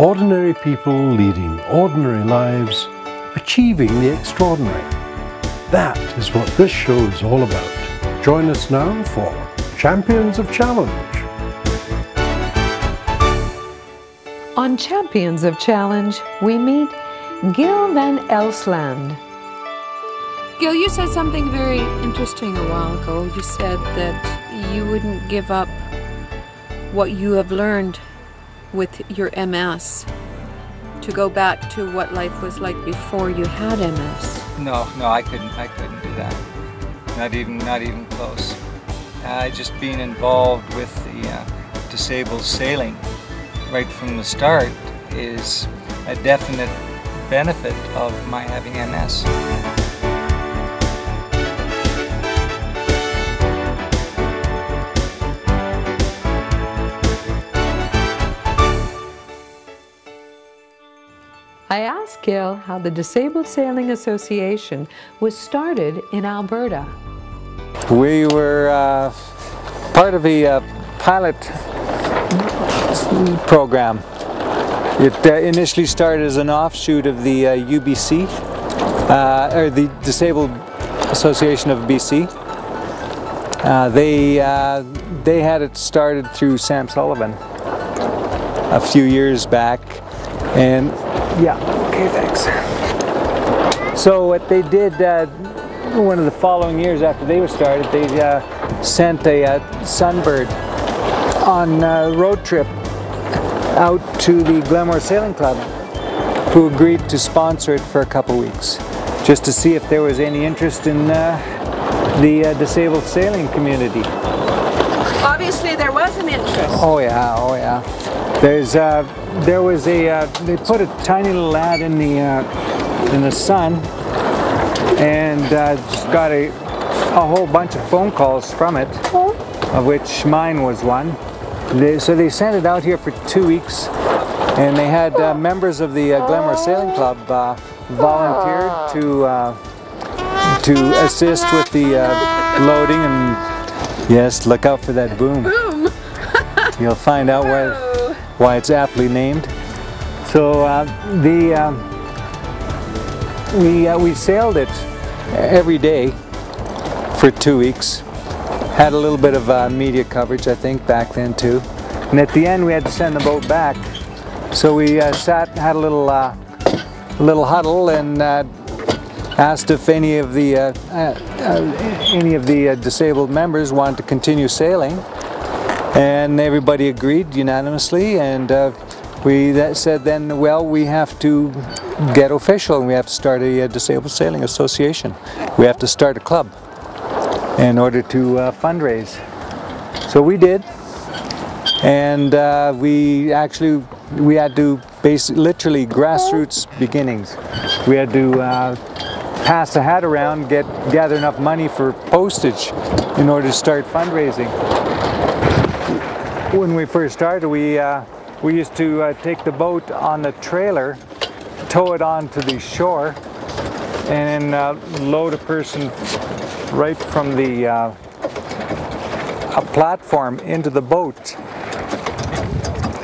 Ordinary people leading ordinary lives, achieving the extraordinary. That is what this show is all about. Join us now for Champions of Challenge. On Champions of Challenge, we meet Gil van Elsland. Gil, you said something very interesting a while ago. You said that you wouldn't give up what you have learned with your MS to go back to what life was like before you had MS. No, I couldn't do that. Not even close. Just being involved with the disabled sailing right from the start is a definite benefit of my having MS. I asked Gil how the Disabled Sailing Association was started in Alberta. We were part of a pilot program. It initially started as an offshoot of the UBC, or the Disabled Association of BC. They had it started through Sam Sullivan a few years back, and yeah, okay, thanks. So what they did, one of the following years after they were started, they sent a Sunbird on a road trip out to the Glenmore Sailing Club, who agreed to sponsor it for a couple weeks, just to see if there was any interest in the disabled sailing community. Obviously there was an interest. Oh yeah. There was they put a tiny little ad in the Sun, and just got a whole bunch of phone calls from it, of which mine was one. So they sent it out here for 2 weeks, and they had members of the Glenmore Sailing Club volunteered to assist with the loading, and yes, look out for that boom. Boom! You'll find out why it's aptly named. So we sailed it every day for 2 weeks. Had a little bit of media coverage, I think, back then too. And at the end we had to send the boat back. So we had a little huddle, and asked if any of the disabled members wanted to continue sailing. And everybody agreed unanimously, and we said then, well, we have to get official, and we have to start a Disabled Sailing Association. We have to start a club in order to fundraise. So we did, and we had to literally grassroots beginnings. We had to pass the hat around, gather enough money for postage in order to start fundraising. When we first started, we used to take the boat on the trailer, tow it onto the shore, and then load a person right from the a platform into the boat.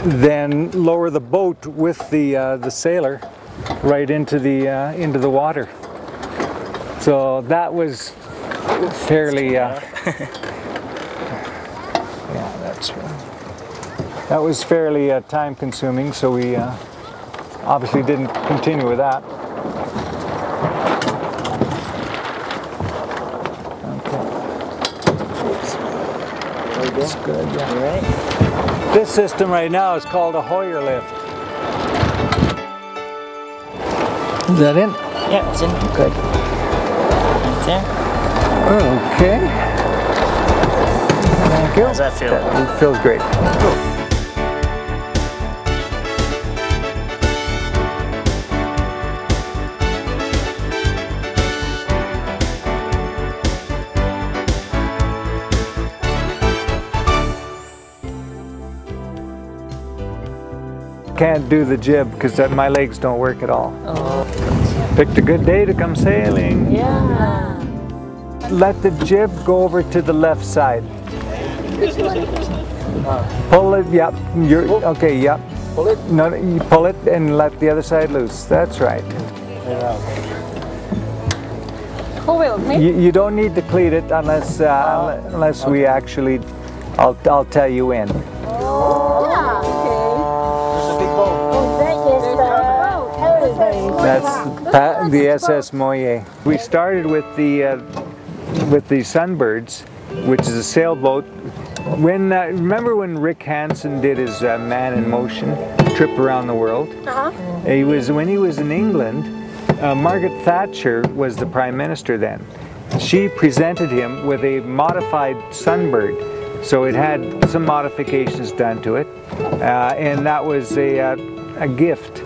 Then lower the boat with the sailor right into the water. So that was fairly. That was fairly time consuming, so we obviously didn't continue with that. Okay. That's good, yeah. All right. This system right now is called a Hoyer lift. Is that in? Yeah, it's in. Good. Right there. Okay. Thank you. How does that feel? It feels great. Cool. Can't do the jib because my legs don't work at all. Oh. Picked a good day to come sailing. Yeah. Let the jib go over to the left side. Pull it, yep. Okay, yep. Pull it. No, you pull it and let the other side loose. That's right. Who will? Me? You don't need to cleat it unless unless we actually. I'll tell you when. Yeah. There's a big boat. That's the SS Moyer. We started with the Sunbirds, which is a sailboat. When remember when Rick Hansen did his Man in Motion trip around the world? When he was in England. Margaret Thatcher was the Prime Minister then. She presented him with a modified Sunbird. So it had some modifications done to it, and that was a gift.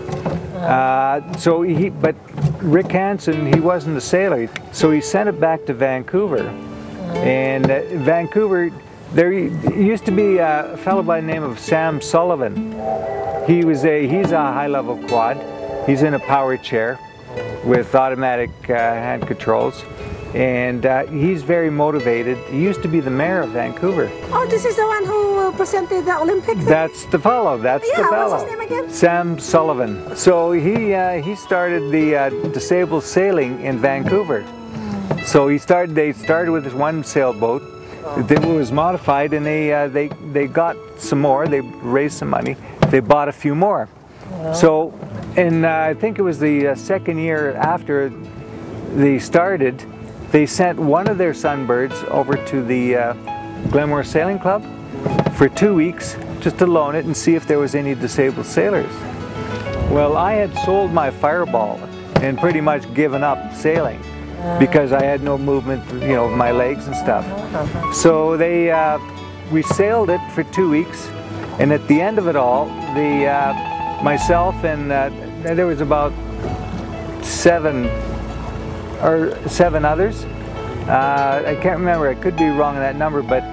But Rick Hansen, he wasn't a sailor, so he sent it back to Vancouver. And Vancouver, there used to be a fellow by the name of Sam Sullivan. He's a high-level quad. He's in a power chair with automatic hand controls. And he's very motivated. He used to be the mayor of Vancouver. Oh, this is the one who presented the Olympic thing? That's the fellow. That's the fellow. What's his name again? Sam Sullivan. So he started the disabled sailing in Vancouver. So they started with this one sailboat. It was modified, and they got some more. They raised some money. They bought a few more. So, and I think it was the second year after they started. They sent one of their Sunbirds over to the Glenmore Sailing Club for 2 weeks just to loan it and see if there was any disabled sailors. Well, I had sold my Fireball and pretty much given up sailing because I had no movement, of my legs and stuff. So we sailed it for 2 weeks, and at the end of it all, myself and there was about seven others. I can't remember, I could be wrong on that number, but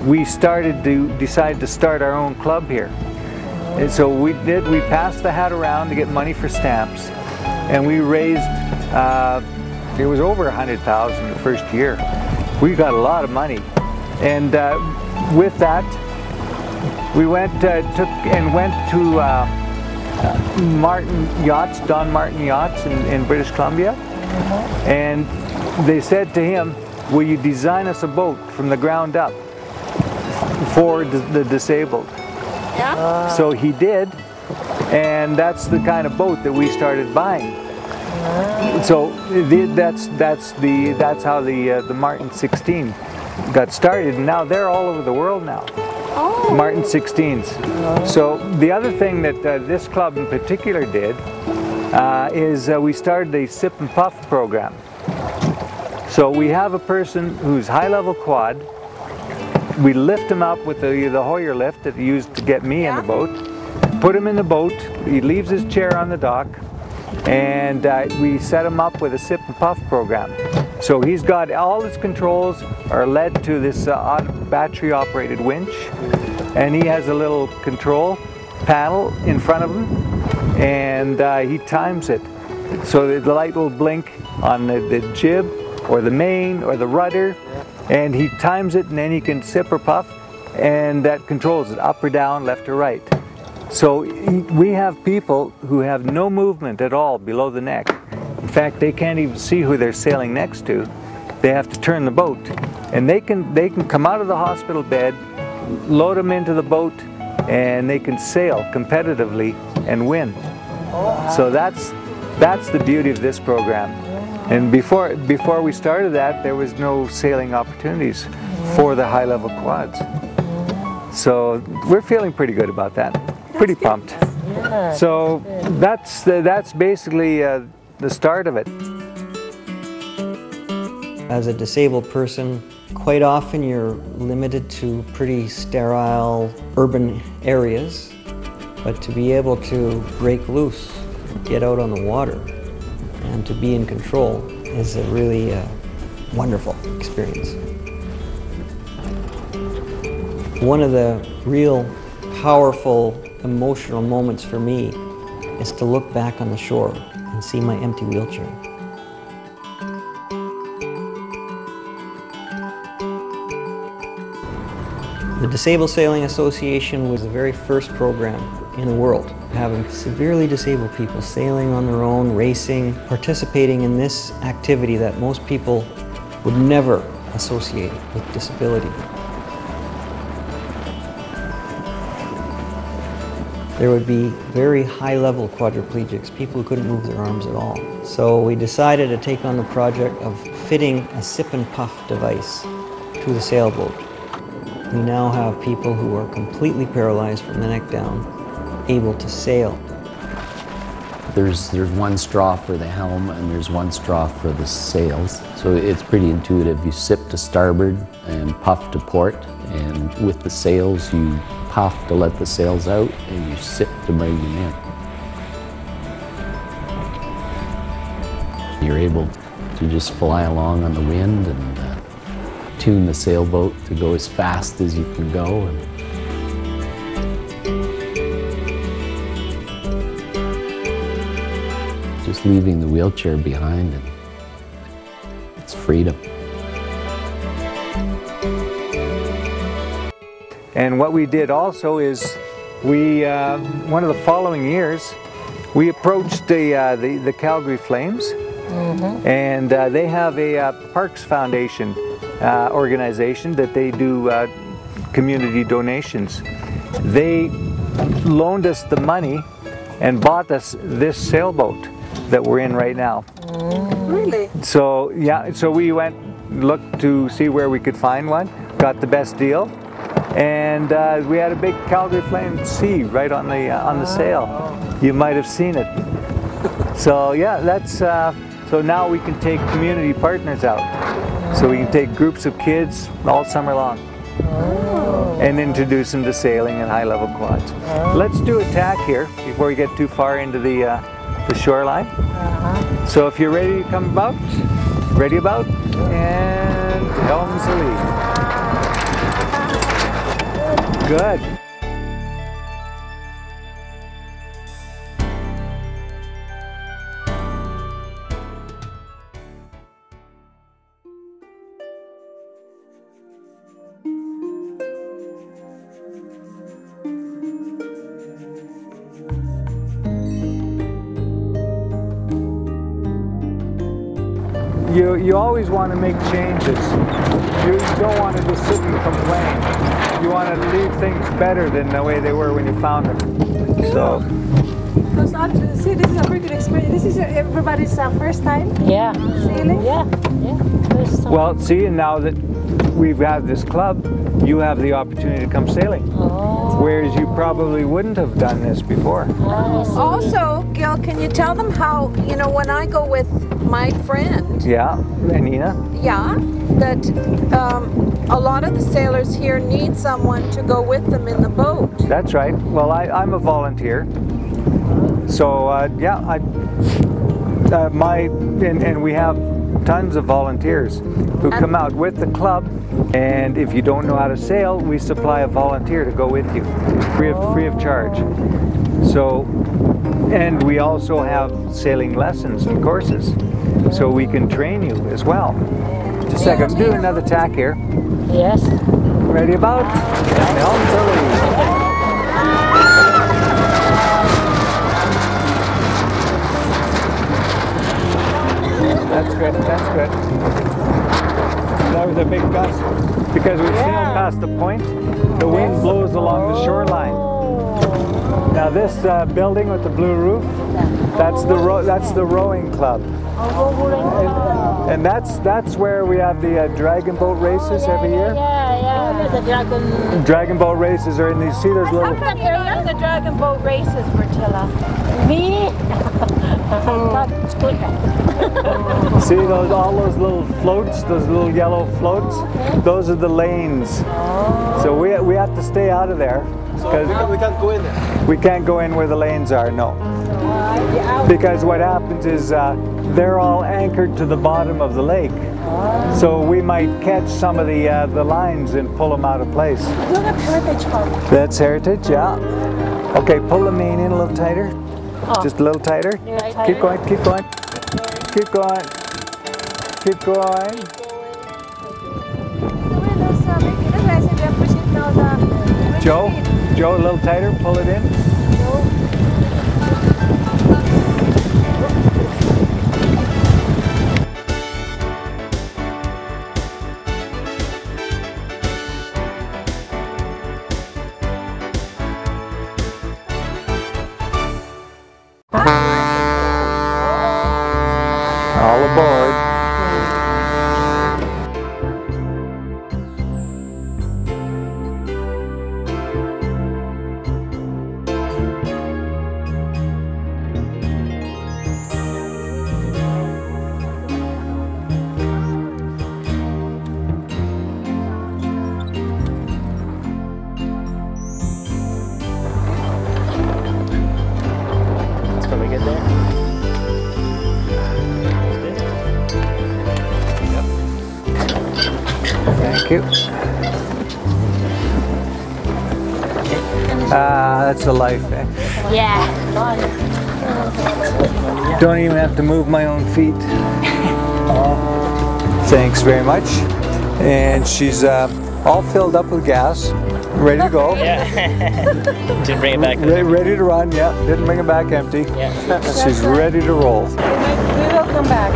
we decided to start our own club here. And so we passed the hat around to get money for stamps, and we raised, it was over 100,000 the first year. We got a lot of money. And with that, we went to Don Martin Yachts in British Columbia. And they said to him, will you design us a boat from the ground up for the disabled? Yeah. So he did, and that's the kind of boat that we started buying. So that's how the Martin 16 got started, and now they're all over the world now. Oh. Martin 16s. So the other thing that this club in particular did is we started a sip and puff program. So we have a person who's high-level quad. We lift him up with the Hoyer lift that he used to get me in the boat. Put him in the boat. He leaves his chair on the dock, and we set him up with a sip and puff program. So he's got all his controls are led to this battery-operated winch, and he has a little control panel in front of him, and he times it. So the light will blink on the jib or the main or the rudder, and he times it, and then he can sip or puff, and that controls it up or down, left or right. So we have people who have no movement at all below the neck. In fact, they can't even see who they're sailing next to. They have to turn the boat, and they can come out of the hospital bed, load them into the boat, and they can sail competitively and win. So that's the beauty of this program. And before we started that, there was no sailing opportunities for the high-level quads. So we're feeling pretty good about that. Pretty pumped. So that's basically the start of it. As a disabled person, quite often you're limited to pretty sterile urban areas, but to be able to break loose, get out on the water, and to be in control is a really wonderful experience. One of the real powerful emotional moments for me is to look back on the shore and see my empty wheelchair. The Disabled Sailing Association was the very first program in the world, having severely disabled people sailing on their own, racing, participating in this activity that most people would never associate with disability. There would be very high-level quadriplegics, people who couldn't move their arms at all. So we decided to take on the project of fitting a sip and puff device to the sailboat. We now have people who are completely paralyzed from the neck down, able to sail. There's one straw for the helm and there's one straw for the sails. So it's pretty intuitive. You sip to starboard and puff to port, and with the sails you puff to let the sails out and you sip to bring them in. You're able to just fly along on the wind and tune the sailboat to go as fast as you can go. Just leaving the wheelchair behind, and it's freedom. And what we did also is we, one of the following years, we approached the Calgary Flames, and they have a Parks Foundation organization that they do community donations. They loaned us the money and bought us this sailboat that we're in right now. Really? So yeah, so we went, looked to see where we could find one, got the best deal, and we had a big Calgary Flame C right on the sail. You might have seen it. So yeah, that's so now we can take community partners out. So we can take groups of kids all summer long and introduce them to sailing and high-level quads. Let's do a tack here before we get too far into the shoreline. So if you're ready to come about, ready about, and helms alee. Good. You always want to make changes. You don't want to just sit and complain. You want to leave things better than the way they were when you found them. So. See, this is a pretty good experience. This is everybody's first time sailing? Yeah. First time. Well, see, and now that we've had this club, you have the opportunity to come sailing. Whereas you probably wouldn't have done this before. Also, Gil, can you tell them how, you know, when I go with my friend, Yeah, and Nina? yeah, that a lot of the sailors here need someone to go with them in the boat. That's right. Well, I'm a volunteer. So, yeah, and we have tons of volunteers who come out with the club, and if you don't know how to sail, we supply a volunteer to go with you, free of charge. So, and we also have sailing lessons and courses, so we can train you as well. Just a second, do another tack here. Yes. Ready about? And helms alee. That's good, that's good. That was a big gust because we sailed past the point. The wind blows along the shoreline. Now this building with the blue roof, that's the rowing club. And that's where we have the dragon boat races every year. Yeah, the Dragon boat races are in these, see those little... How come you're in the dragon boat races, Bertilla? Me? See all those little floats, those little yellow floats? Those are the lanes. So we have to stay out of there. So we can't go in there? We can't go in where the lanes are, no. Because what happens is they're all anchored to the bottom of the lake. So we might catch some of the lines and pull them out of place. Heritage Park. That's heritage, yeah. Okay, pull the main in a little tighter. Just a little tighter. Keep going, keep going. Keep going. Keep going. Joe, a little tighter, pull it in. Thank you. Ah, that's a life, eh? Yeah. Don't even have to move my own feet. Thanks very much. And she's all filled up with gas, ready to go. Yeah. Didn't bring it back. Ready to run, yeah. Didn't bring it back empty. Yeah. She's ready to roll. We will come back.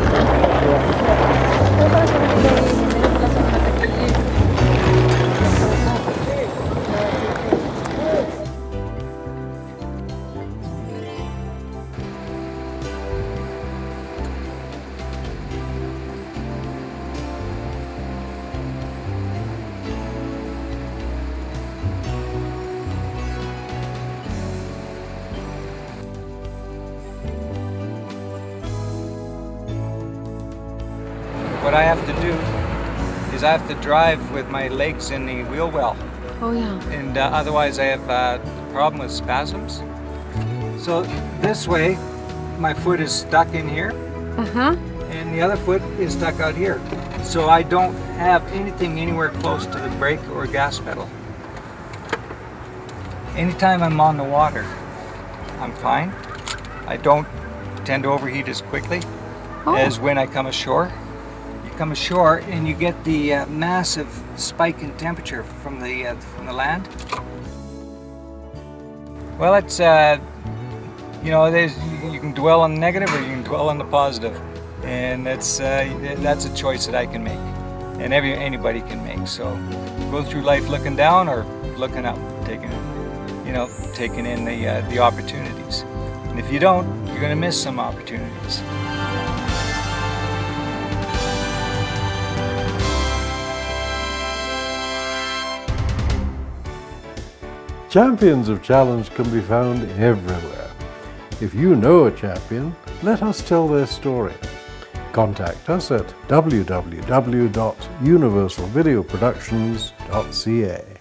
What I have to do is I have to drive with my legs in the wheel well. Oh yeah. And otherwise I have a problem with spasms. So this way, my foot is stuck in here, and the other foot is stuck out here. So I don't have anything anywhere close to the brake or gas pedal. Anytime I'm on the water, I'm fine. I don't tend to overheat as quickly as when I come ashore. You come ashore and you get the massive spike in temperature from the land. Well, it's you know, you can dwell on the negative or you can dwell on the positive, and that's a choice that I can make, and anybody can make. So go through life looking down or looking up, taking in the opportunities. And if you don't, you're going to miss some opportunities. Champions of challenge can be found everywhere. If you know a champion, let us tell their story. Contact us at www.universalvideoproductions.ca.